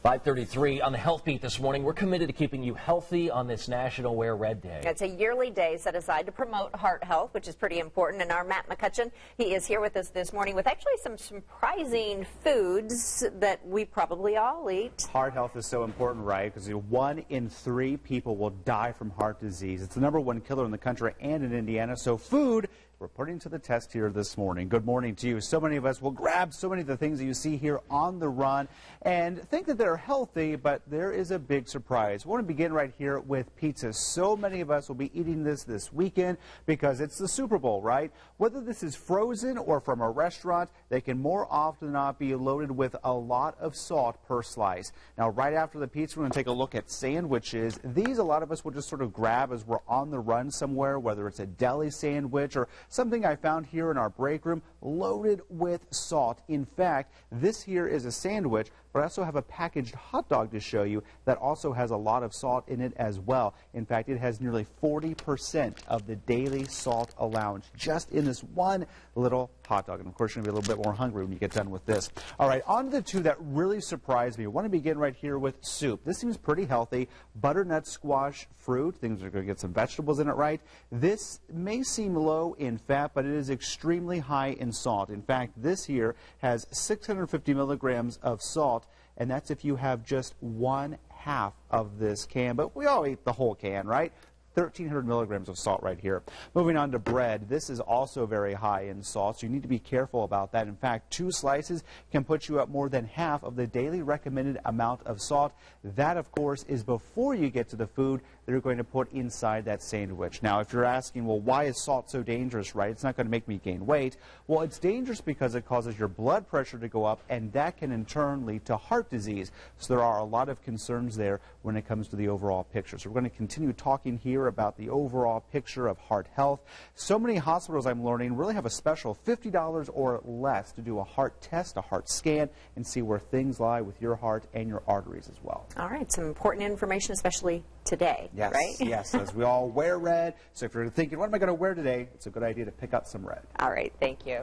5:33 on the Health Beat this morning. We're committed to keeping you healthy on this National Wear Red Day. It's a yearly day set aside to promote heart health, which is pretty important. And our Matt McCutcheon, he is here with us this morning with actually some surprising foods that we probably all eat. Heart health is so important, right? Because 1 in 3 people will die from heart disease. It's the #1 killer in the country and in Indiana. So food, we're putting to the test here this morning. Good morning to you. So many of us will grab so many of the things that you see here on the run and think that they're healthy, but there is a big surprise. We want to begin right here with pizza. So many of us will be eating this weekend because it's the Super Bowl, right? Whether this is frozen or from a restaurant, they can more often than not be loaded with a lot of salt per slice. Now, right after the pizza, we're going to take a look at sandwiches. These, a lot of us will just sort of grab as we're on the run somewhere, whether it's a deli sandwich or something I found here in our break room loaded with salt. In fact, this here is a sandwich, but I also have a packaged hot dog to show you that also has a lot of salt in it as well. In fact, it has nearly 40% of the daily salt allowance just in this one little hot dog. And of course, you're going to be a little bit more hungry when you get done with this. All right, on to the two that really surprised me. I want to begin right here with soup. This seems pretty healthy. Butternut squash fruit. Things are going to get some vegetables in it, right? This may seem low in fat, but it is extremely high in salt. In fact, this here has 650 milligrams of salt, and that's if you have just 1/2 of this can. But we all eat the whole can, right? 1,300 milligrams of salt right here. Moving on to bread, this is also very high in salt, so you need to be careful about that. In fact, 2 slices can put you at more than half of the daily recommended amount of salt. That, of course, is before you get to the food that you're going to put inside that sandwich. Now, if you're asking, well, why is salt so dangerous, right? It's not going to make me gain weight. Well, it's dangerous because it causes your blood pressure to go up, and that can in turn lead to heart disease. So there are a lot of concerns there when it comes to the overall picture. So we're going to continue talking here about the overall picture of heart health. So many hospitals, I'm learning, really have a special $50 or less to do a heart test, a heart scan, and see where things lie with your heart and your arteries as well. All right, some important information, especially today, yes, right? Yes, as we all wear red. So if you're thinking, what am I going to wear today? It's a good idea to pick up some red. All right, thank you.